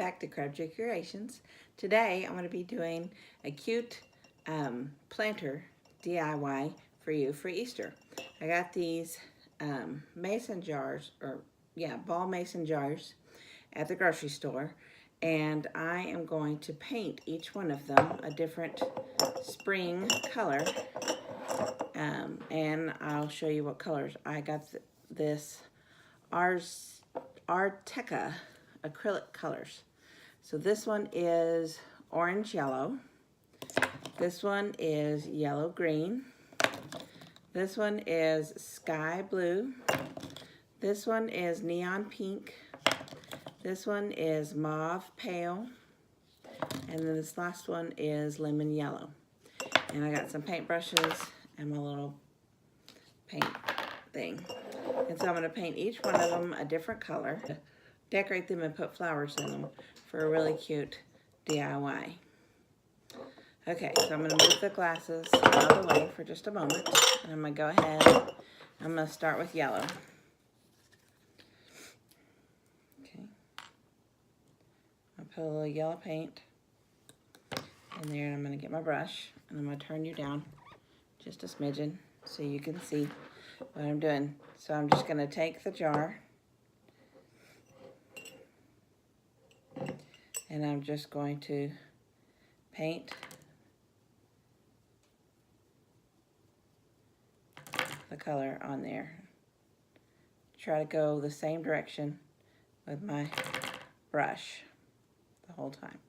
back to Crabtree Creations. Today I'm going to be doing a cute planter DIY for you for Easter. I got these mason jars, ball mason jars at the grocery store, and I am going to paint each one of them a different spring color, and I'll show you what colors. I got this Arteca acrylic colors. So this one is orange yellow. This one is yellow green. This one is sky blue. This one is neon pink. This one is mauve pale. And then this last one is lemon yellow. And I got some paintbrushes and my little paint thing. And so I'm going to paint each one of them a different color, decorate them and put flowers in them for a really cute DIY. Okay, so I'm going to move the glasses out of the way for just a moment. And I'm going to go ahead, I'm going to start with yellow. Okay. I'll put a little yellow paint in there, and I'm going to get my brush, and I'm going to turn you down just a smidgen so you can see what I'm doing. So I'm just going to take the jar and I'm just going to paint the color on there. Try to go the same direction with my brush the whole time.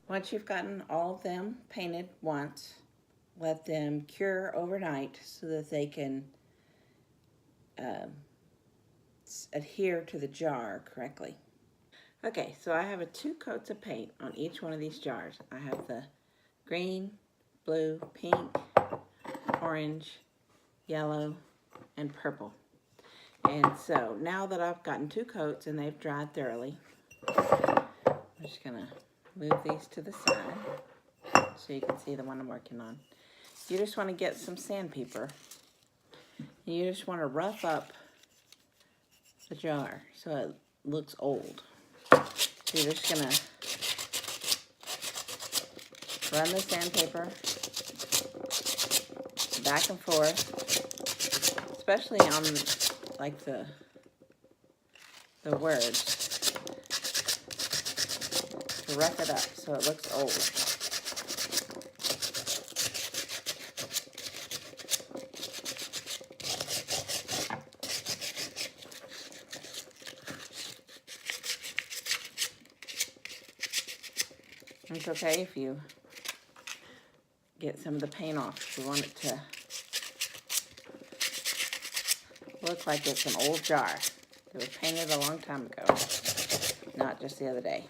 Once you've gotten all of them painted once, let them cure overnight so that they can adhere to the jar correctly. Okay, so I have 2 coats of paint on each one of these jars. I have the green, blue, pink, orange, yellow, and purple. And so now that I've gotten 2 coats and they've dried thoroughly, I'm just going to move these to the side so you can see the one I'm working on. You just want to get some sandpaper. You just want to rough up the jar so it looks old. So you're just going to run the sandpaper back and forth, especially on like the words, to rough it up so it looks old. It's okay if you get some of the paint off. You want it to look like it's an old jar. It was painted a long time ago, not just the other day.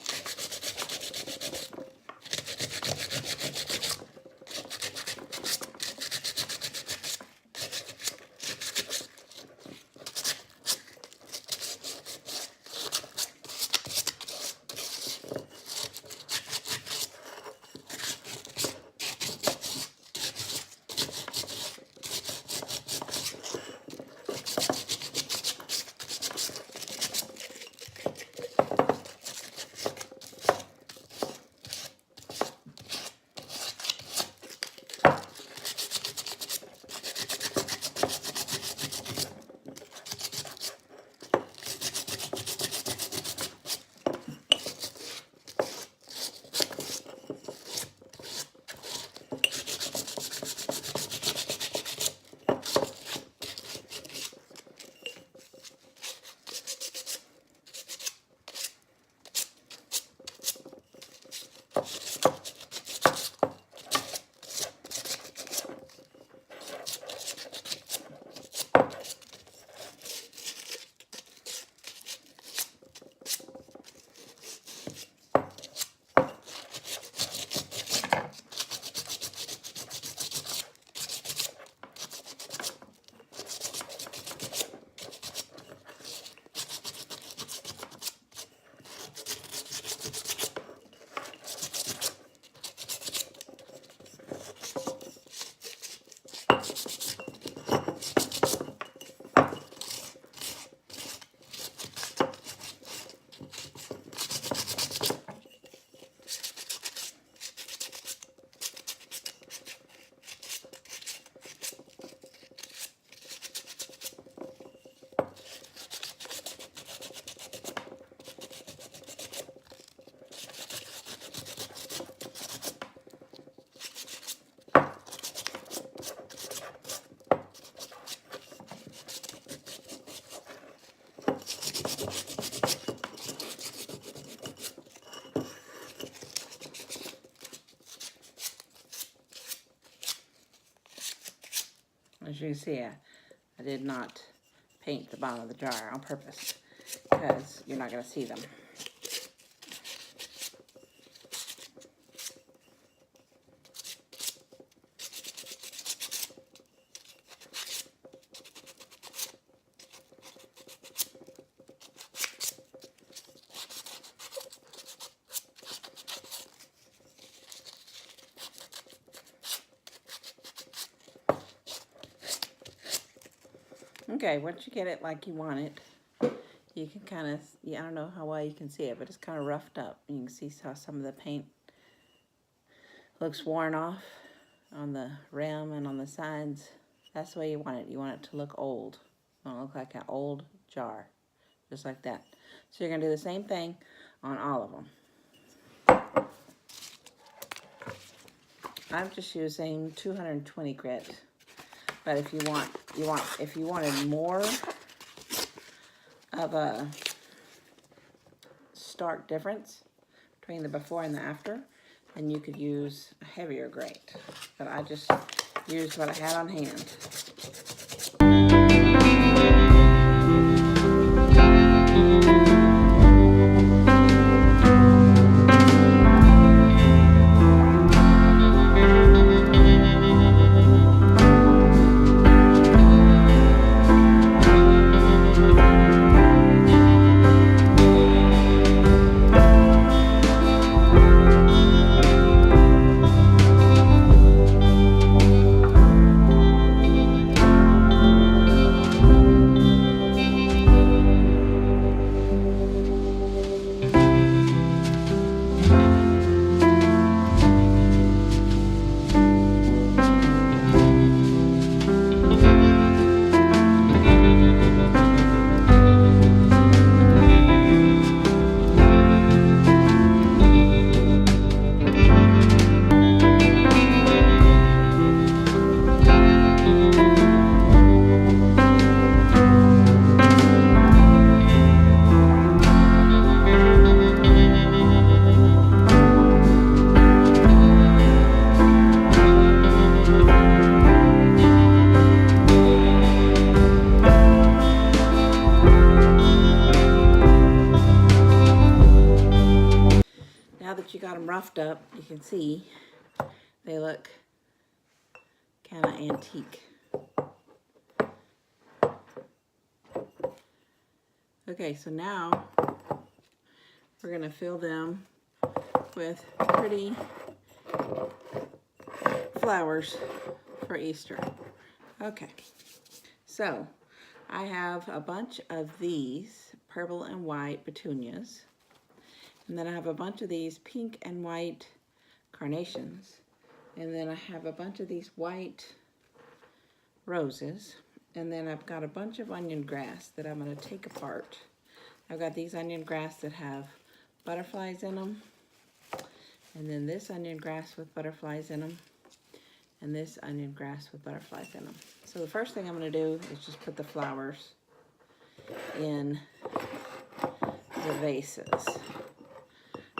As you can see, I did not paint the bottom of the jar on purpose because you're not going to see them. Okay, once you get it like you want it, you can kind of, I don't know how well you can see it, but it's kind of roughed up. You can see how some of the paint looks worn off on the rim and on the sides. That's the way you want it. You want it to look old. You want it to look like an old jar, just like that. So you're going to do the same thing on all of them. I'm just using 220 grit. But if if you wanted more of a stark difference between the before and the after, then you could use a heavier grate. But I just used what I had on hand. puffed up. You can see they look kind of antique. Okay, so now we're going to fill them with pretty flowers for Easter. Okay, so I have a bunch of these purple and white petunias, and then I have a bunch of these pink and white carnations, and then I have a bunch of these white roses, and then I've got a bunch of onion grass that I'm going to take apart. I've got these onion grass that have butterflies in them, and then this onion grass with butterflies in them, and this onion grass with butterflies in them. So the first thing I'm going to do is just put the flowers in the vases.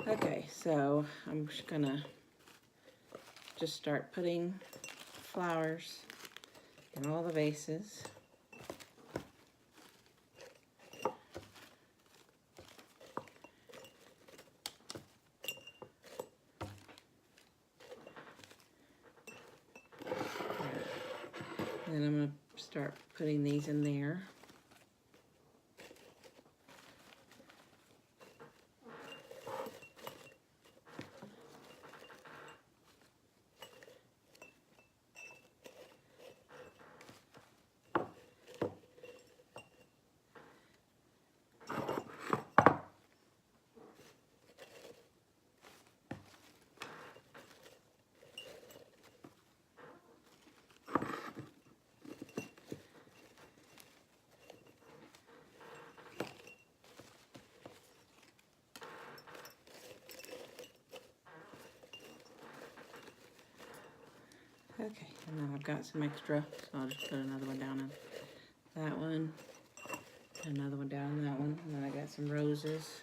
Okay, so I'm just going to just start putting flowers in all the vases. And then I'm going to start putting these in there. Okay, and then I've got some extra, so I'll just put another one down in that one, another one down in that one, and then I got some roses.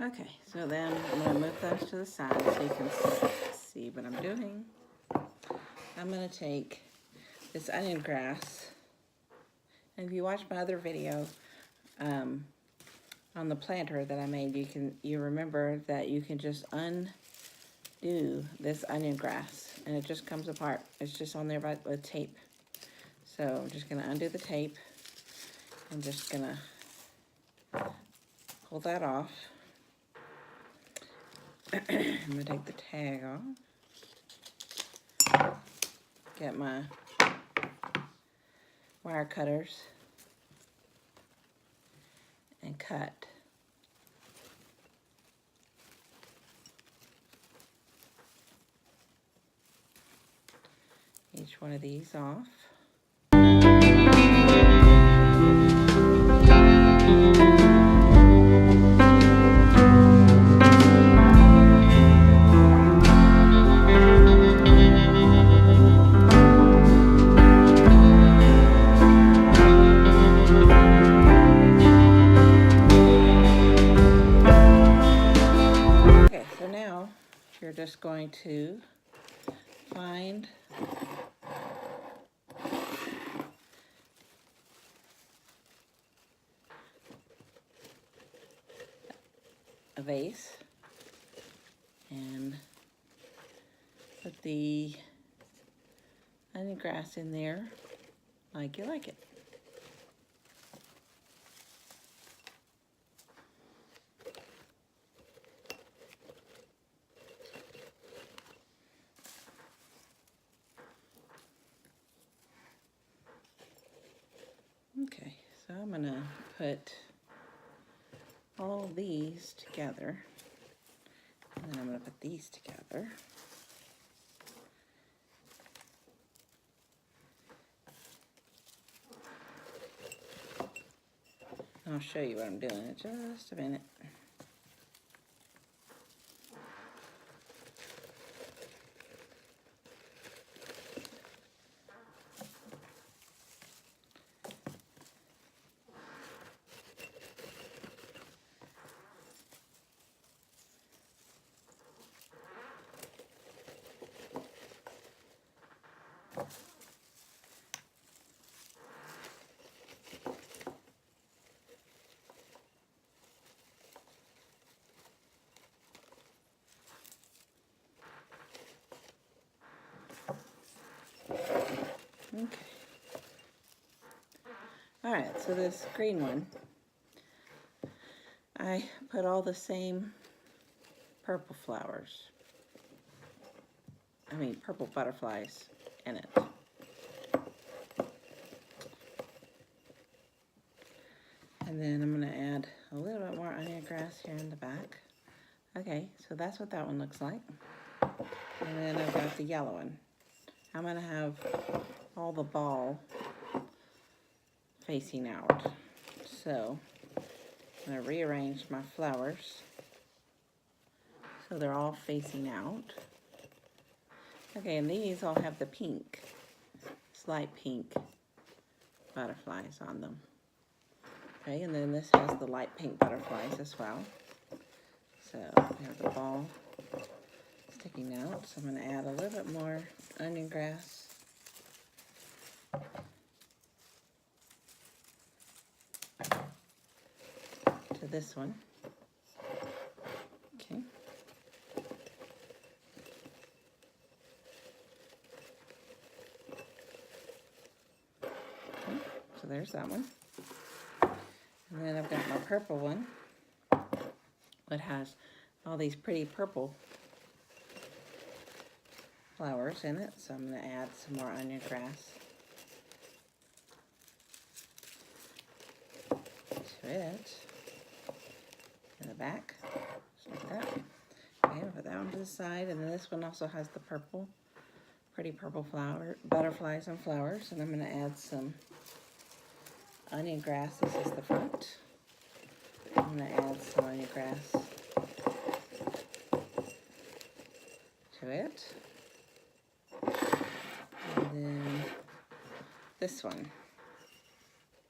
Okay, so then I'm going to move those to the side so you can see what I'm doing. I'm going to take this onion grass, and if you watch my other video on the planter that I made, you remember that you can just undo this onion grass, and it just comes apart. It's just on there with tape. So I'm just going to undo the tape. I'm just going to pull that off. I'm going to take the tag off, get my wire cutters, and cut each one of these off. You're just going to find a vase and put the onion grass in there like you like it. Okay, so I'm going to put all these together, and then I'm going to put these together. I'll show you what I'm doing in just a minute. Okay. Alright, so this green one, I put all the same purple flowers, purple butterflies in it. And then I'm going to add a little bit more onion grass here in the back. Okay, so that's what that one looks like. And then I've got the yellow one. I'm going to have all the ball facing out. So I'm going to rearrange my flowers so they're all facing out. Okay, and these all have the pink, slight pink butterflies on them. Okay, and then this has the light pink butterflies as well. So we have the ball sticking out. So I'm going to add a little bit more onion grass. To this one. Okay. Okay, so there's that one. And then I've got my purple one. It has all these pretty purple flowers in it, so I'm going to add some more onion grass to it in the back, just like that. Okay, I'll put that one to the side, and then this one also has the purple, pretty purple flower, butterflies and flowers, and I'm going to add some onion grass. This is the front. I'm going to add some onion grass to it. And then this one,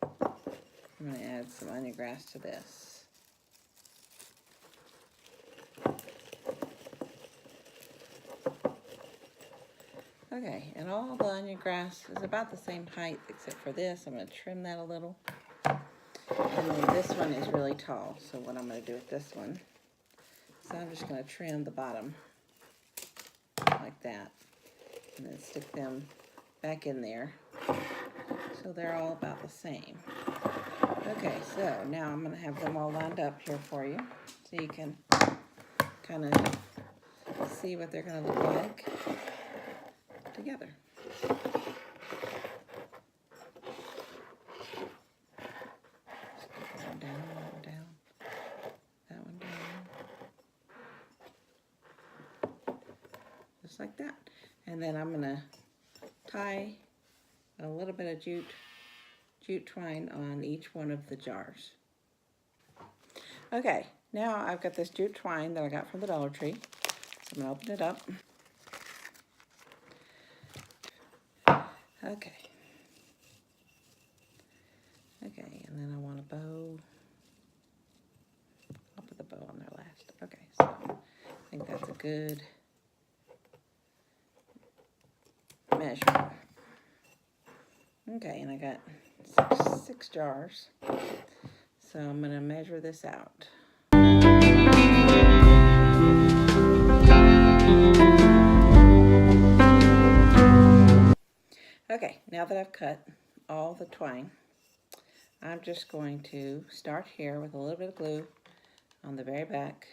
I'm going to add some onion grass to this. Okay, and all the onion grass is about the same height except for this. I'm going to trim that a little. And then this one is really tall, so what I'm going to do with this one, so I'm just going to trim the bottom like that, and then stick them back in there so they're all about the same. Okay, so now I'm going to have them all lined up here for you so you can kind of see what they're going to look like together. Just like that. And then I'm going to tie a little bit of jute twine on each one of the jars. Okay, now I've got this jute twine that I got from the Dollar Tree. So I'm going to open it up. Okay. Okay, and then I want a bow. I'll put the bow on there last. Okay, so I think that's a good measurement. Okay, and I got six jars. So I'm going to measure this out. Okay, now that I've cut all the twine, I'm just going to start here with a little bit of glue on the very back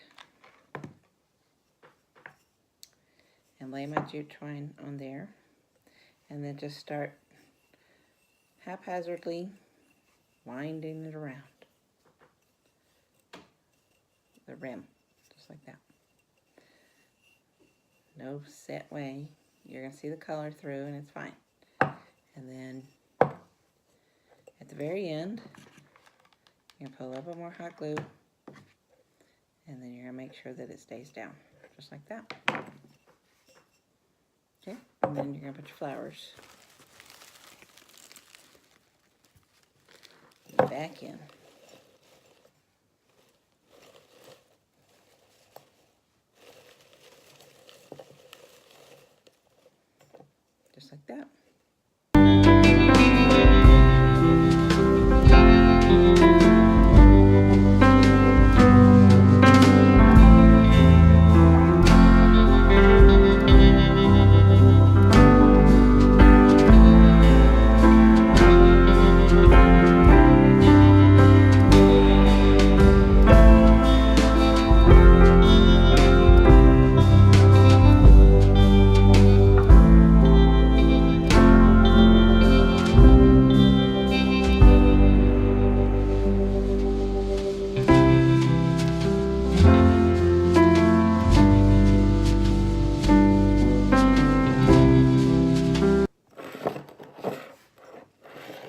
and lay my jute twine on there, and then just start haphazardly winding it around the rim, just like that. No set way. You're going to see the color through and it's fine. And then at the very end, You're gonna put a little bit more hot glue, and then you're gonna make sure that it stays down, just like that. Okay, and then you're gonna put your flowers back in. Just like that.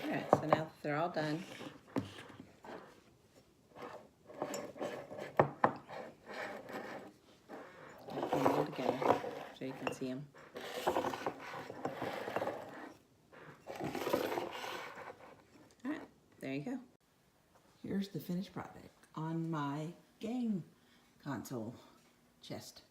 Alright, so now that they're all done, put them all together so you can see them. Alright, there you go. Here's the finished product on my game console chest.